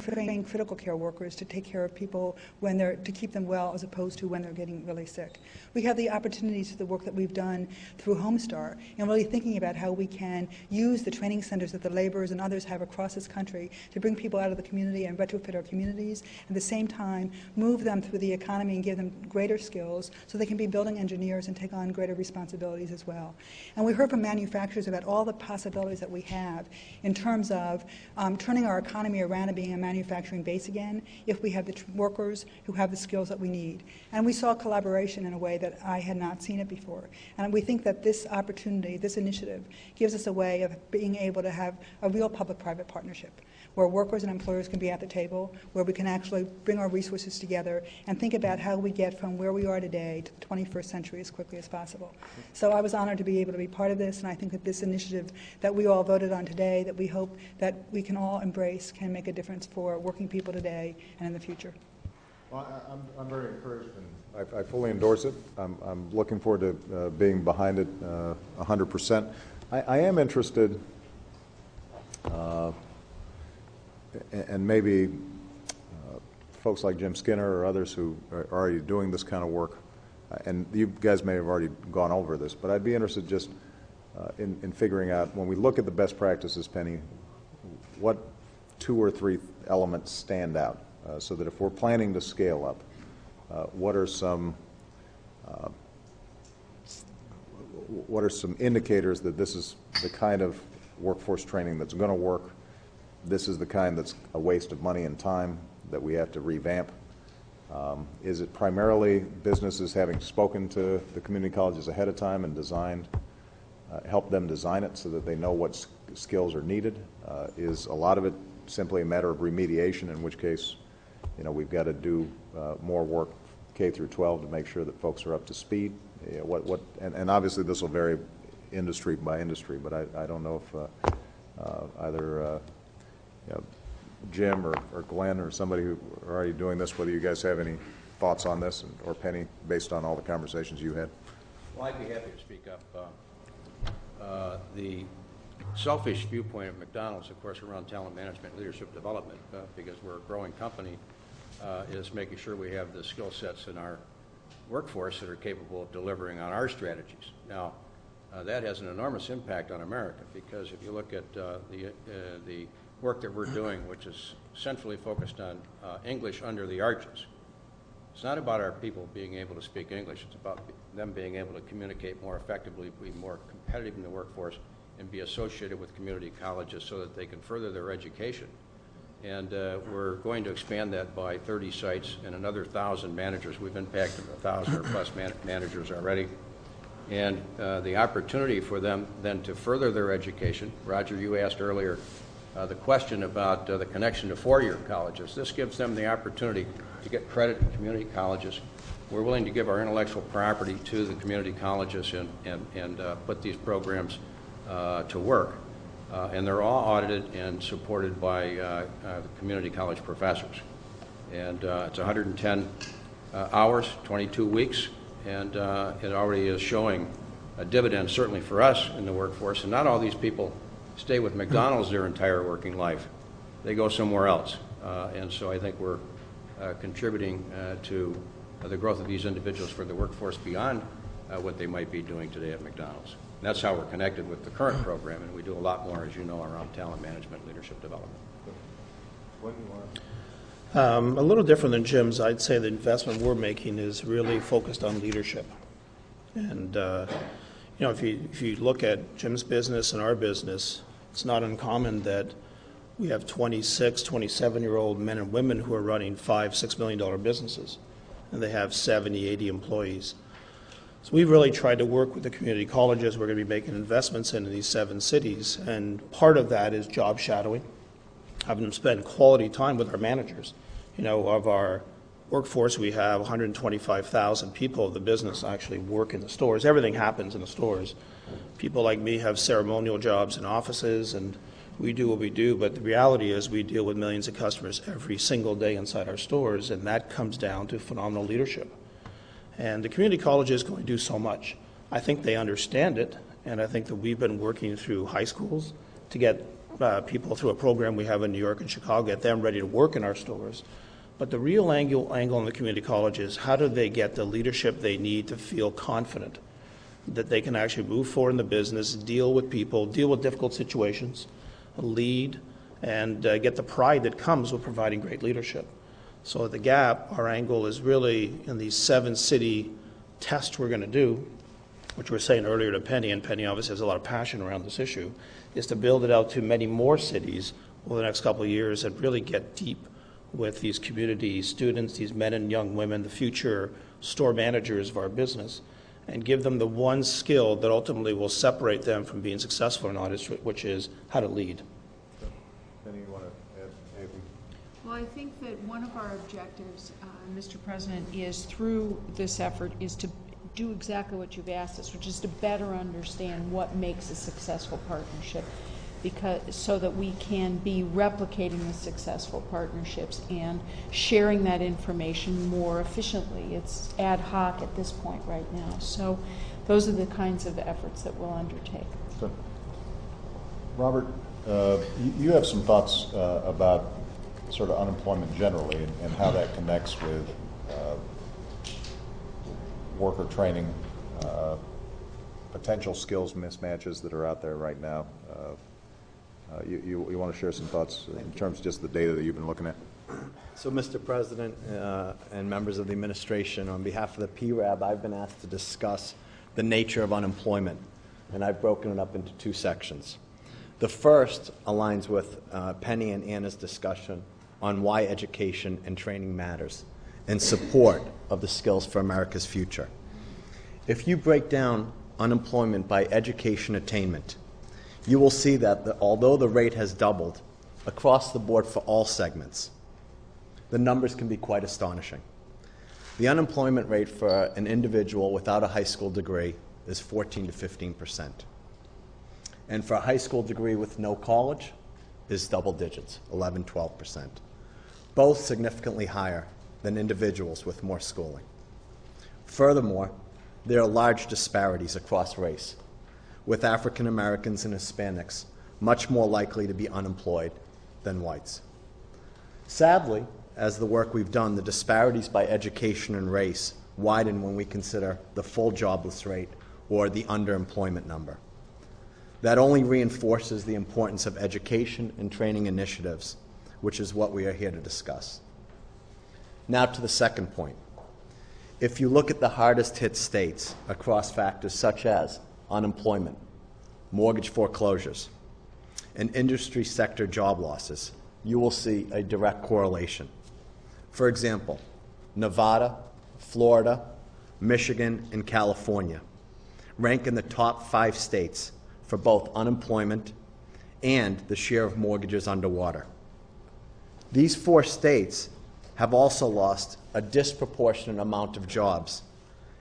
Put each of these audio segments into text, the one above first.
train critical care workers to take care of people to keep them well as opposed to when they're getting really sick. We have the opportunities through the work that we've done through Homestar and really thinking about how we can use the training centers that the laborers and others have across this country to bring people out of the community and retrofit our communities, at the same time move them through the economy and give them greater skills so they can be building engineers and take on greater responsibilities as well. And we heard from manufacturers about all the possibilities that we have in terms of turning our economy around and being a manufacturing base again if we have the workers who have the skills that we need. And we saw collaboration in a way that I had not seen it before. And we think that this opportunity, this initiative, gives us a way of being able to have a real public-private partnership where workers and employers can be at the table, where we can actually bring our resources together and think about how we get from where we are today to the 21st century as quickly as possible. So I was honored to be able to be part of this, and I think that this initiative that we all voted on today, that we hope that we can all embrace, can make a difference for working people today and in the future. Well, I'm very encouraged, and I fully endorse it. I'm looking forward to being behind it 100%. I am interested, and maybe folks like Jim Skinner or others who are already doing this kind of work, and you guys may have already gone over this, but I'd be interested just in figuring out, when we look at the best practices, Penny, what 2 or 3 elements stand out, so that if we're planning to scale up, what are some indicators that this is the kind of workforce training that's going to work, this is the kind that's a waste of money and time that we have to revamp? Is it primarily businesses having spoken to the community colleges ahead of time and designed, help them design it so that they know what skills are needed? Is a lot of it simply a matter of remediation, in which case, we've got to do more work K through 12 to make sure that folks are up to speed? And obviously this will vary industry by industry, but I don't know if either Jim or Glenn or somebody who are already doing this, whether you guys have any thoughts on this, or Penny, based on all the conversations you had. Well, I'd be happy to speak up. The selfish viewpoint of McDonald's, of course, around talent management, leadership development, because we're a growing company, is making sure we have the skill sets in our workforce that are capable of delivering on our strategies. Now, that has an enormous impact on America, because if you look at the work that we're doing, which is centrally focused on English under the arches, it's not about our people being able to speak English. It's about them being able to communicate more effectively, be more competitive in the workforce, and be associated with community colleges so that they can further their education. And we're going to expand that by 30 sites and another 1,000 managers. We've impacted 1,000 or plus managers already. And the opportunity for them then to further their education. Roger, you asked earlier the question about the connection to four-year colleges. This gives them the opportunity to get credit in community colleges. We're willing to give our intellectual property to the community colleges and put these programs to work. And they're all audited and supported by the community college professors. And it's 110 hours, 22 weeks, and it already is showing a dividend, certainly for us in the workforce. And not all these people stay with McDonald's their entire working life. They go somewhere else. And so I think we're contributing to the growth of these individuals for the workforce beyond what they might be doing today at McDonald's. And that's how we're connected with the current program, and we do a lot more, as you know, around talent management, leadership development. What do you want? A little different than Jim's. I'd say the investment we're making is really focused on leadership. And if you look at Jim's business and our business, it's not uncommon that we have 26, 27-year-old men and women who are running $5, $6 million businesses, and they have 70, 80 employees. So we've really tried to work with the community colleges. We're going to be making investments into these 7 cities, and part of that is job shadowing, having them spend quality time with our managers. Of our workforce, we have 125,000 people of the business actually work in the stores. Everything happens in the stores. People like me have ceremonial jobs in offices, and we do what we do, but the reality is we deal with millions of customers every single day inside our stores, and that comes down to phenomenal leadership. And the community college is going to do so much. I think they understand it, and I think that we've been working through high schools to get people through a program we have in New York and Chicago, get them ready to work in our stores. But the real angle in the community college is how do they get the leadership they need to feel confident that they can actually move forward in the business, deal with people, deal with difficult situations, lead, and get the pride that comes with providing great leadership. So at the Gap, our angle is really in these 7-city tests we're going to do, which we were saying earlier to Penny, and Penny obviously has a lot of passion around this issue, is to build it out to many more cities over the next couple of years and really get deep with these community students, these men and young women, the future store managers of our business, and give them the one skill that ultimately will separate them from being successful or not, which is how to lead. Penny, you want to add anything? Well, I think that one of our objectives, Mr. President, is through this effort is to do exactly what you've asked us, which is to better understand what makes a successful partnership, so that we can be replicating the successful partnerships and sharing that information more efficiently. It's ad hoc at this point right now. So those are the kinds of efforts that we'll undertake. So, Robert, you have some thoughts about sort of unemployment generally and how that connects with worker training, potential skills mismatches that are out there right now. You want to share some thoughts in terms of just the data that you've been looking at? So, Mr. President and members of the administration, on behalf of the PRAB, I've been asked to discuss the nature of unemployment, and I've broken it up into 2 sections. The first aligns with Penny and Anna's discussion on why education and training matters in support of the skills for America's future. If you break down unemployment by education attainment, you will see that although the rate has doubled across the board for all segments, the numbers can be quite astonishing. The unemployment rate for an individual without a high school degree is 14 to 15%. And for a high school degree with no college is double digits, 11, 12%. Both significantly higher than individuals with more schooling. Furthermore, there are large disparities across race, with African Americans and Hispanics much more likely to be unemployed than whites. Sadly, as the work we've done, the disparities by education and race widen when we consider the full jobless rate or the underemployment number. That only reinforces the importance of education and training initiatives, which is what we are here to discuss. Now to the second point. If you look at the hardest hit states across factors such as unemployment, mortgage foreclosures, and industry sector job losses, you will see a direct correlation. For example, Nevada, Florida, Michigan, and California rank in the top 5 states for both unemployment and the share of mortgages underwater. These 4 states have also lost a disproportionate amount of jobs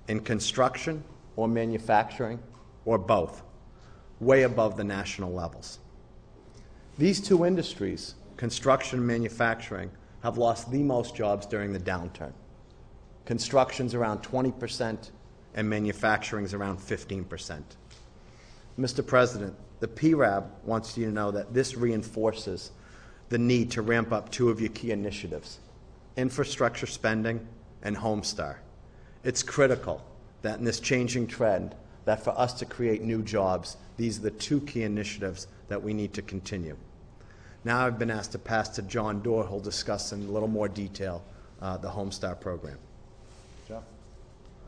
in construction or manufacturing or both, way above the national levels. These 2 industries, construction and manufacturing, have lost the most jobs during the downturn. Construction's around 20% and manufacturing's around 15%. Mr. President, the PRAB wants you to know that this reinforces the need to ramp up 2 of your key initiatives, infrastructure spending and Homestar. It's critical that in this changing trend, that for us to create new jobs, these are the 2 key initiatives that we need to continue. Now I've been asked to pass to John Doerr, who'll discuss in a little more detail the Homestar program. John?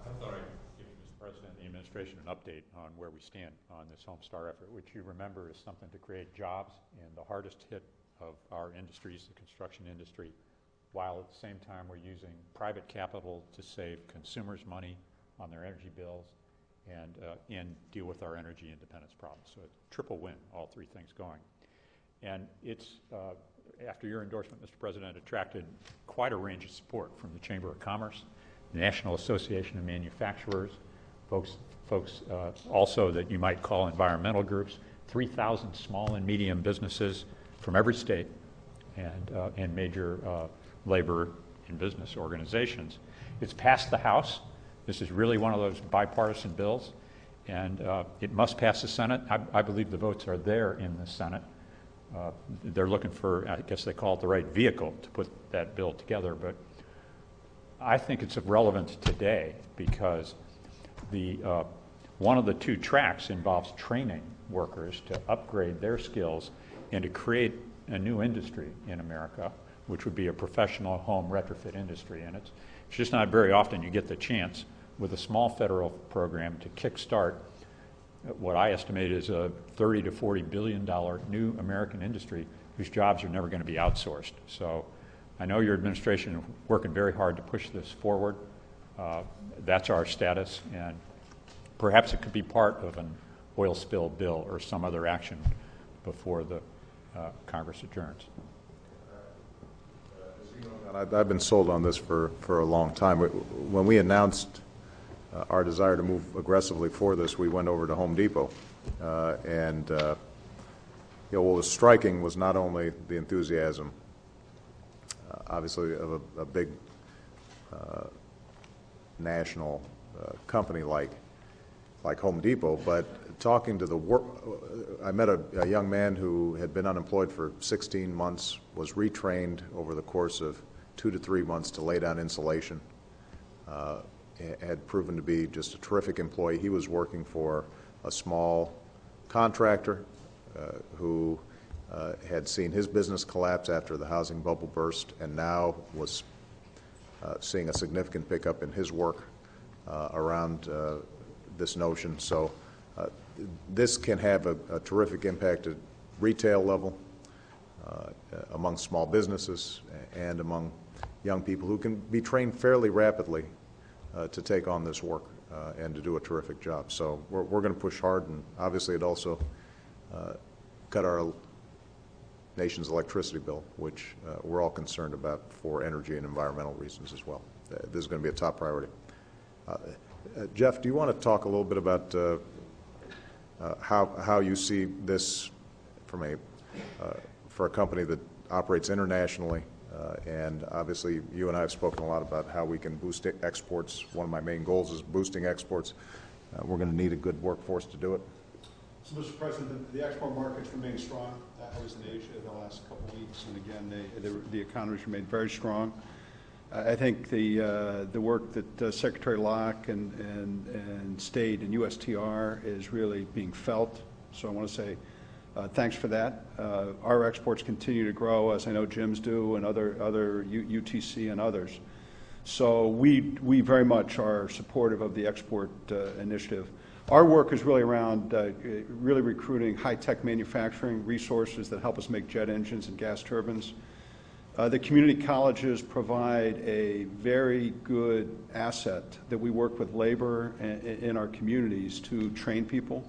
I thought I'd give you, Mr. President, and the administration an update on where we stand on this Homestar effort, which you remember is something to create jobs in the hardest hit of our industries, the construction industry, while at the same time we're using private capital to save consumers money on their energy bills and deal with our energy independence problems. So a triple win, all 3 things going. And it's, after your endorsement, Mr. President, attracted quite a range of support from the Chamber of Commerce, the National Association of Manufacturers, folks also that you might call environmental groups, 3,000 small and medium businesses from every state and major labor and business organizations. It's passed the House. This is really one of those bipartisan bills, and it must pass the Senate. I believe the votes are there in the Senate. they're looking for, I guess they call it the right vehicle to put that bill together, but I think it's of relevance today because one of the two tracks involves training workers to upgrade their skills and to create a new industry in America, which would be a professional home retrofit industry. And it's just not very often you get the chance with a small federal program to kickstart what I estimate is a $30 to $40 billion new American industry whose jobs are never going to be outsourced. So I know your administration is working very hard to push this forward. That's our status, and perhaps it could be part of an oil spill bill or some other action before the Congress adjourns. I've been sold on this for a long time. When we announced our desire to move aggressively for this, we went over to Home Depot, and what was striking was not only the enthusiasm, obviously, of a big national company like Home Depot, but talking to I met a young man who had been unemployed for 16 months, was retrained over the course of 2 to 3 months to lay down insulation, had proven to be just a terrific employee. He was working for a small contractor who had seen his business collapse after the housing bubble burst, and now was seeing a significant pickup in his work around this notion. So this can have a terrific impact at retail level, among small businesses and among young people who can be trained fairly rapidly to take on this work and to do a terrific job. So we're going to push hard, and obviously it also cut our nation's electricity bill, which we're all concerned about for energy and environmental reasons as well. This is going to be a top priority. Jeff, do you want to talk a little bit about how you see this from for a company that operates internationally? And obviously, you and I have spoken a lot about how we can boost exports. One of my main goals is boosting exports. We're going to need a good workforce to do it. So, Mr. President, the export markets remain strong. I was in Asia the last couple of weeks, and again, the economies remain very strong. I think the work that Secretary Locke and State and USTR is really being felt. So I want to say thanks for that. Our exports continue to grow, as I know Jim's do, and other UTC and others. So we very much are supportive of the export initiative. Our work is really around really recruiting high-tech manufacturing resources that help us make jet engines and gas turbines. The community colleges provide a very good asset that we work with labor in our communities to train people.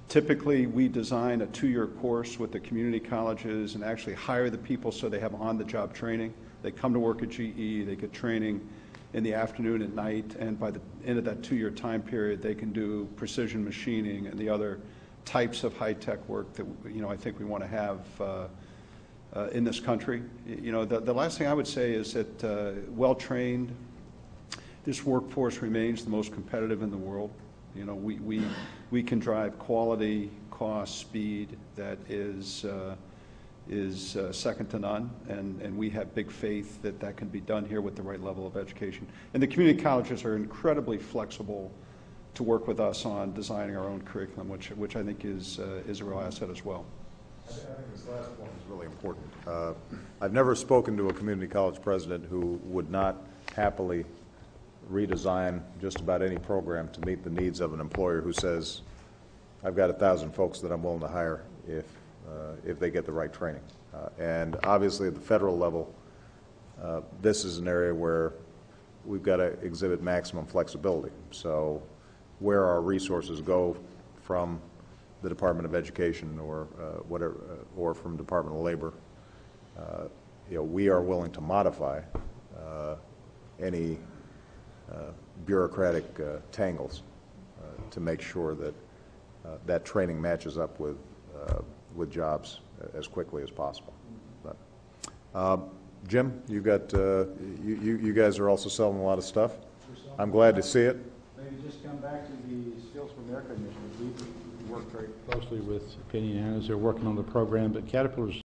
Typically, we design a 2-year course with the community colleges and actually hire the people so they have on-the-job training. They come to work at GE, they get training in the afternoon and night, and by the end of that 2-year time period, they can do precision machining and the other types of high-tech work that I think we want to have in this country. The last thing I would say is that well-trained, this workforce remains the most competitive in the world. We can drive quality, cost, speed that is second to none, and we have big faith that can be done here with the right level of education. And the community colleges are incredibly flexible to work with us on designing our own curriculum, which I think is a real asset as well. I think this last point is really important. I've never spoken to a community college president who would not happily redesign just about any program to meet the needs of an employer who says, I've got 1,000 folks that I'm willing to hire if they get the right training. And obviously at the federal level, this is an area where we've got to exhibit maximum flexibility. So where our resources go from the Department of Education or whatever, or from Department of Labor, we are willing to modify any bureaucratic tangles to make sure that that training matches up with jobs as quickly as possible. But, Jim, you guys are also selling a lot of stuff. I'm glad to see it. Maybe just come back to the Skills for America initiative. We work very closely with Penny and Ann as they're working on the program, but Caterpillar's